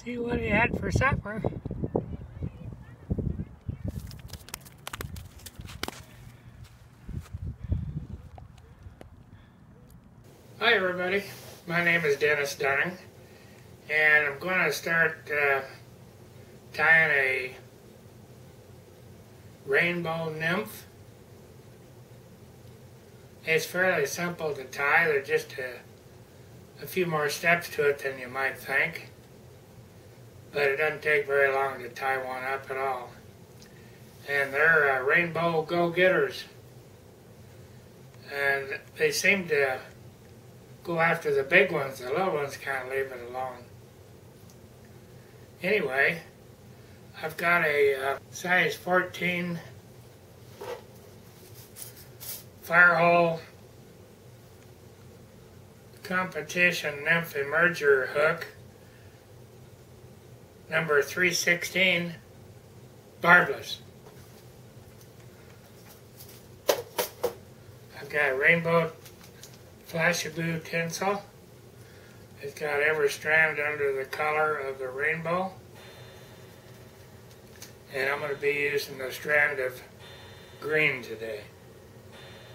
See what he had for supper. Hi everybody, my name is Dennis Dunning, and I'm going to start tying a rainbow nymph. It's fairly simple to tie. There's just a few more steps to it than you might think, but it doesn't take very long to tie one up at all. And they're rainbow go-getters, and they seem to go after the big ones. The little ones can't leave it alone. Anyway, I've got a size 14 Firehole competition nymph emerger hook, number 316, Barbless. I've got rainbow Flashabou tinsel. It's got every strand under the color of the rainbow. And I'm going to be using the strand of green today.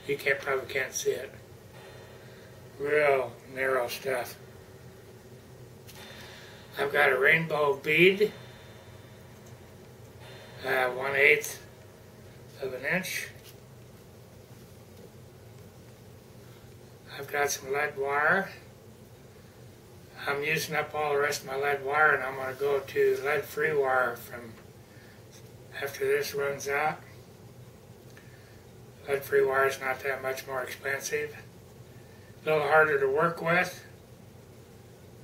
You probably can't see it. Real narrow stuff. I've got a rainbow bead, 1/8 of an inch. I've got some lead wire. I'm using up all the rest of my lead wire, and I'm going to go to lead-free wire from after this runs out. Lead-free wire is not that much more expensive. A little harder to work with,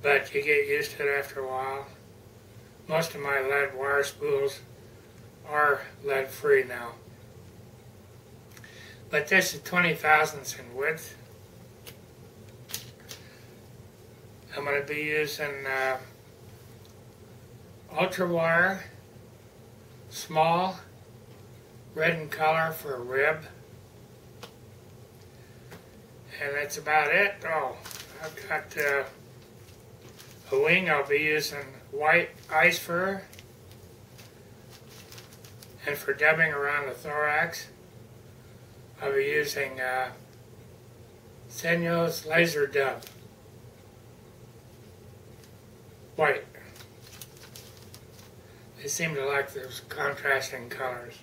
but you get used to it after a while. Most of my lead wire spools are lead-free now. But this is 20 thousandths in width. I'm going to be using ultra wire, small, red in color for a rib. And that's about it. Oh, I've got a wing. I'll be using white ice fur. And for dubbing around the thorax, I'll be using Senyo's laser dub. White. They seem to like those contrasting colors.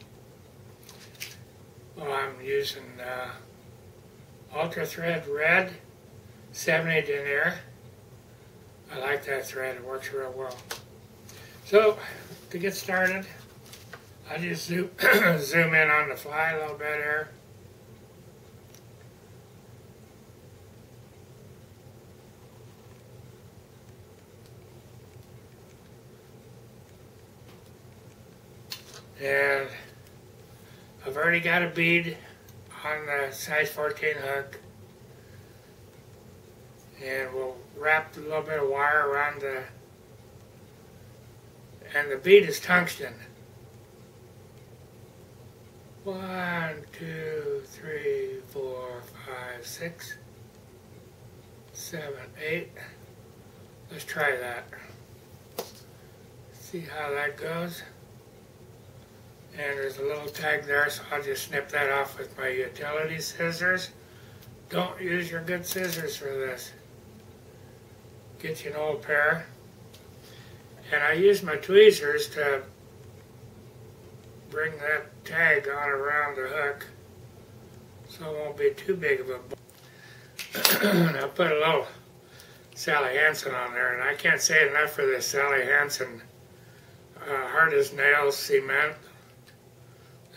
Well, I'm using Ultra Thread Red 70 Denier. I like that thread, it works real well. So, to get started, I just zoom in on the fly a little bit here. And I've already got a bead on the size 14 hook, and we'll wrap a little bit of wire around and the bead is tungsten. 1, 2, 3, 4, 5, 6, 7, 8. Let's try that. See how that goes. And there's a little tag there, so I'll just snip that off with my utility scissors. Don't use your good scissors for this. Get you an old pair. And I use my tweezers to bring that tag on around the hook so it won't be too big of a ball. I'll put a little Sally Hansen on there, and I can't say enough for this Sally Hansen hard as nails cement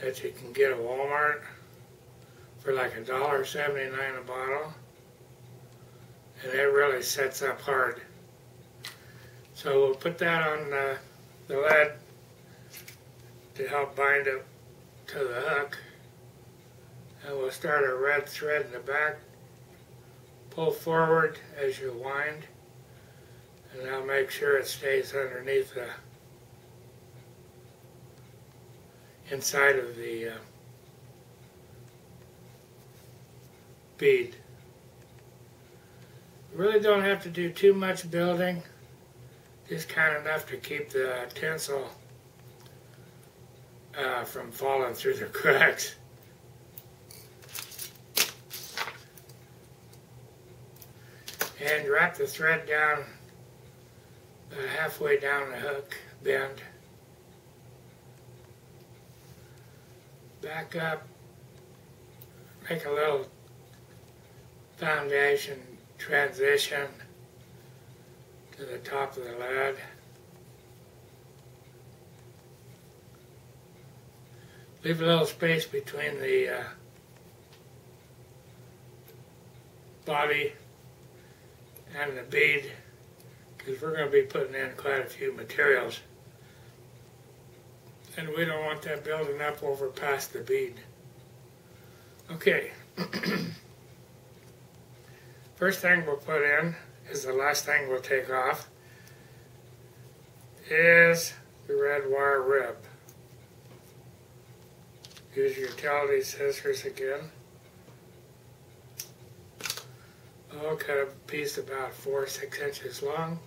that you can get at Walmart for like $1.79 a bottle, and it really sets up hard. So we'll put that on the lead to help bind it to the hook, and we'll start a red thread in the back. Pull forward as you wind, and I'll make sure it stays underneath the inside of the bead. Really don't have to do too much building. just kind of enough to keep the tinsel from falling through the cracks. And wrap the thread down halfway down the hook bend. Back up, make a little foundation transition to the top of the lead. Leave a little space between the body and the bead, because we're going to be putting in quite a few materials, and we don't want that building up over past the bead. Okay. First thing we'll put in is the last thing we'll take off is the red wire rib. Use your utility scissors again. I'll cut a piece about 4 or 6 inches long.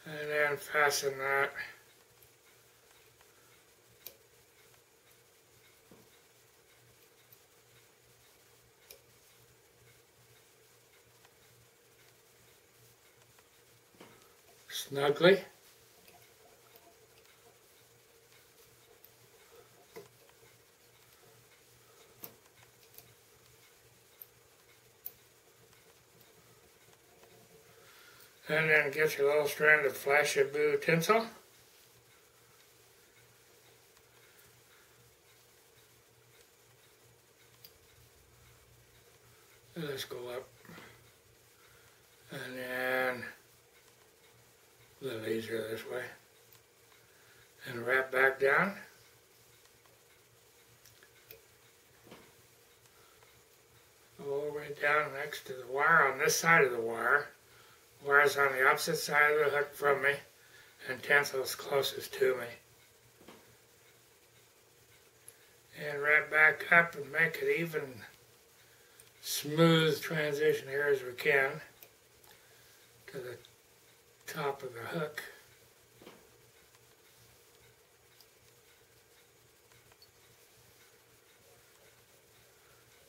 And then fasten that snugly. And then get your little strand of Flashabou tinsel. And let's go up. And then a little easier this way. And wrap back down. All the way down next to the wire on this side of the wire. Wire's on the opposite side of the hook from me, and tinsel's closest to me. And wrap back up and make it even smooth transition here as we can to the top of the hook.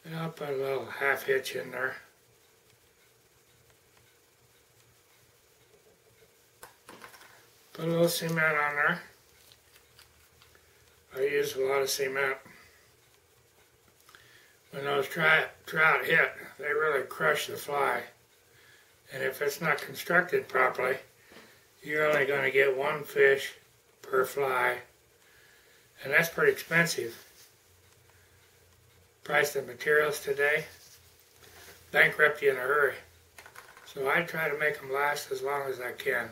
And I'll put a little half hitch in there. Put a little cement on there. I use a lot of cement. When those trout hit, they really crush the fly. And if it's not constructed properly, you're only going to get 1 fish per fly. And that's pretty expensive. Price of materials today bankrupt you in a hurry. So I try to make them last as long as I can.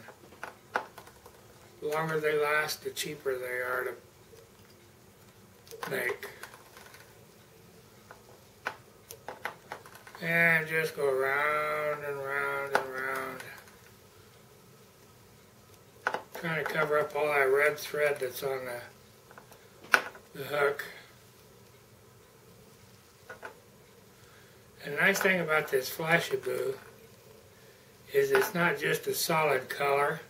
The longer they last, the cheaper they are to make. And just go round and round and round. Trying to cover up all that red thread that's on the hook. And the nice thing about this Flashabou is it's not just a solid color.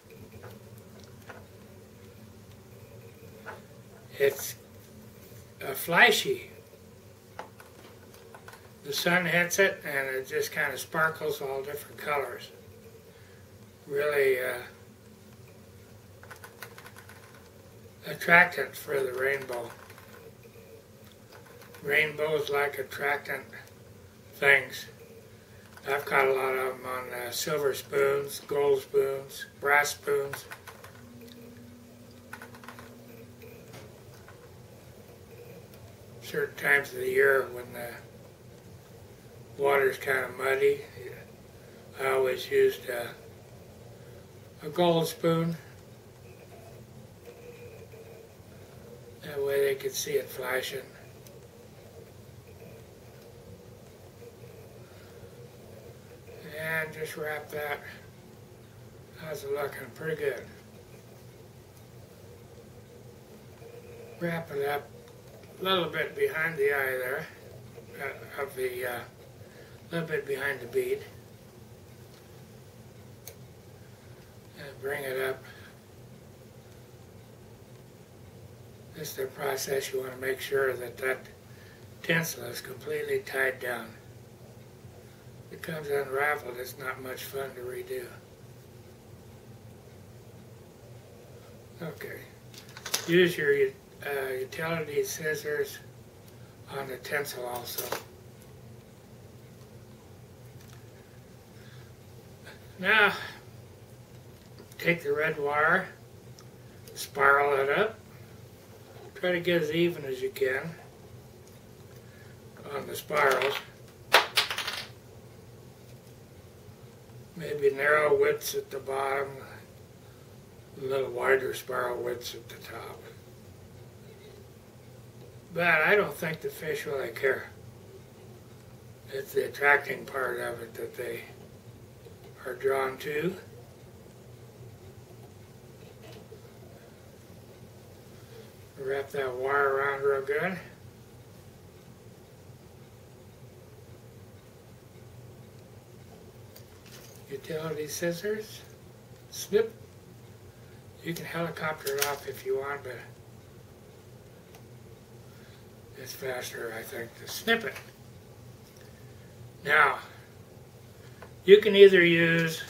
It's flashy. The sun hits it and it just kind of sparkles all different colors. Really attractant for the rainbow. Rainbows like attractant things. I've caught a lot of them on silver spoons, gold spoons, brass spoons. Certain times of the year when the water's kind of muddy, I always used a gold spoon. That way they could see it flashing. And just wrap that. How's it looking? Pretty good. Wrap it up a little bit behind the eye there of the a little bit behind the bead. And bring it up. This is the process. You want to make sure that that tinsel is completely tied down. If it comes unraveled, it's not much fun to redo. Okay. Use your utility scissors on the tinsel also. Now, take the red wire, spiral it up. Try to get as even as you can on the spirals. Maybe narrow widths at the bottom, a little wider spiral widths at the top. But I don't think the fish really care. It's the attracting part of it that they are drawn to. Wrap that wire around real good. Utility scissors. Snip. You can helicopter it off if you want, but it's faster, I think, to snip it. Now, you can either use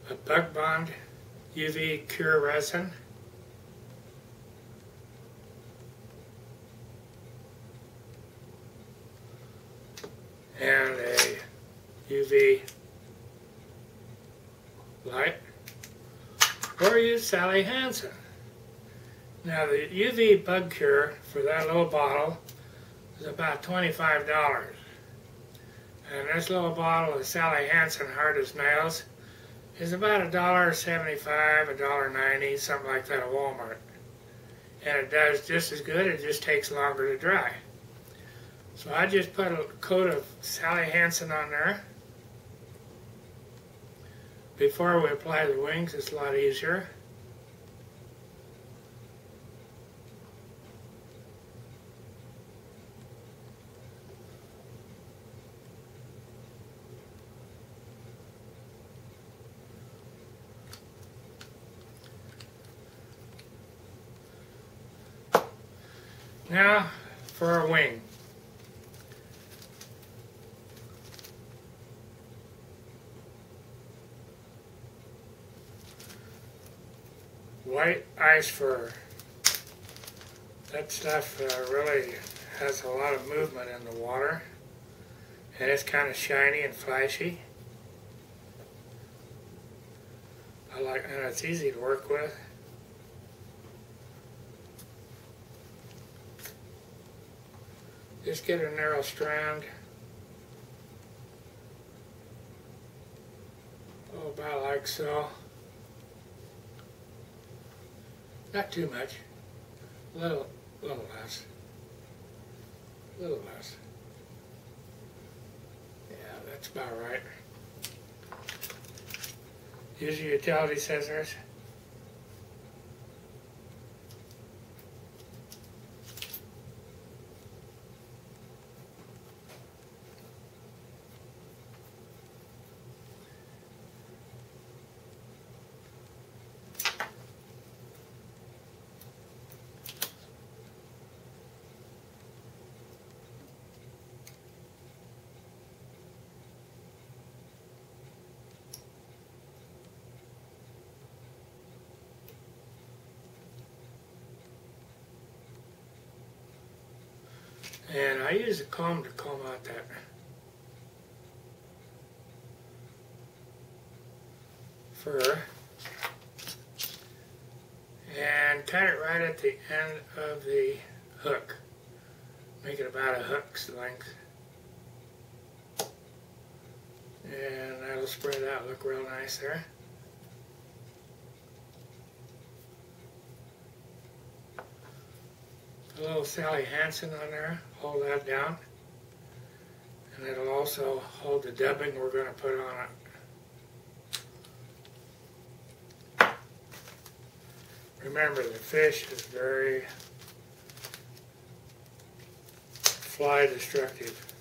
a Bug Bond UV Cure resin, and a UV light, or use Sally Hansen. Now the UV Bug Cure for that little bottle is about $25. And this little bottle of Sally Hansen Hard as Nails is about $1.75, $1.90, something like that at Walmart. And it does just as good, it just takes longer to dry. So I just put a coat of Sally Hansen on there. Before we apply the wings, it's a lot easier. Now for a wing. White ice fur. That stuff really has a lot of movement in the water, and it's kind of shiny and flashy. I like, and it's easy to work with. Just get a narrow strand, about like so. Not too much, a little less, a little less. Yeah, that's about right. Use your utility scissors. And I use a comb to comb out that fur and cut it right at the end of the hook. Make it about a hook's length. And that'll spread out, look real nice there. A little Sally Hansen on there, hold that down. And it'll also hold the dubbing we're going to put on it. Remember, the fish is very fly destructive.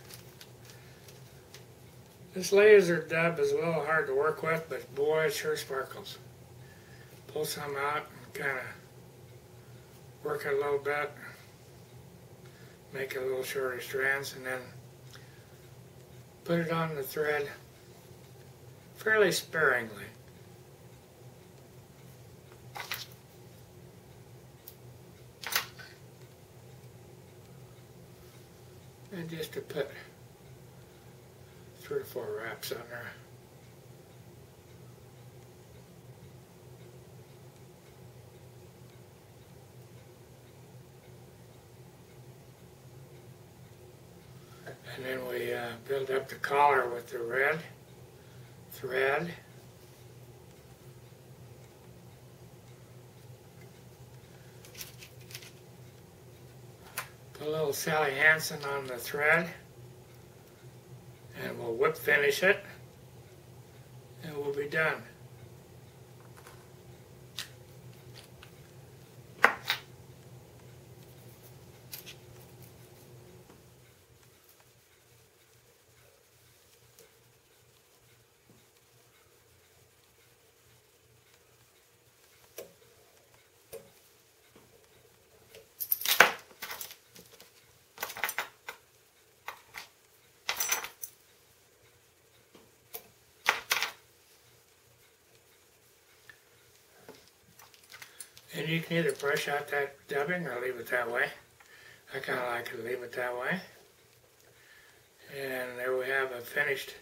This laser dub is a little hard to work with, but boy, it sure sparkles. Pull some out and kind of work it a little bit. Make it a little shorter strands, and then put it on the thread fairly sparingly. And just to put 3 or 4 wraps on there. And then we build up the collar with the red thread. Put a little Sally Hansen on the thread, and we'll whip finish it, and we'll be done. And you can either brush out that dubbing or leave it that way. I kind of like to leave it that way. And there we have a finished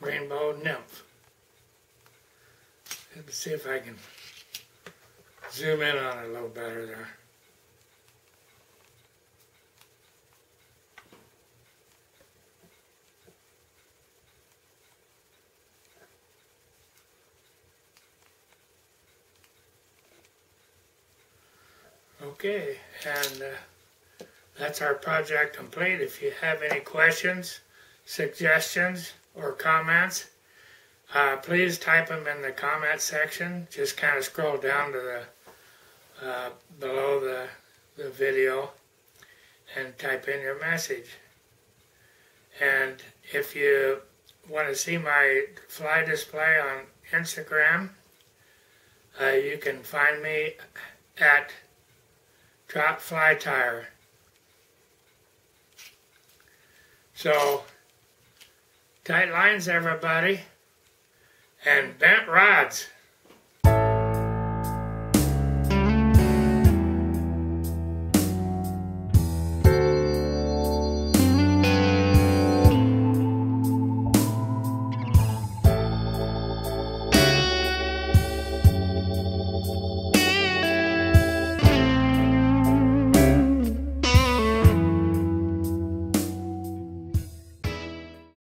rainbow nymph. Let's see if I can zoom in on it a little better there. Okay, and that's our project complete. If you have any questions, suggestions, or comments, please type them in the comment section. Just kind of scroll down to the below the video and type in your message. And if you want to see my fly display on Instagram, you can find me at Drop Fly Tire. So, tight lines everybody, and bent rods.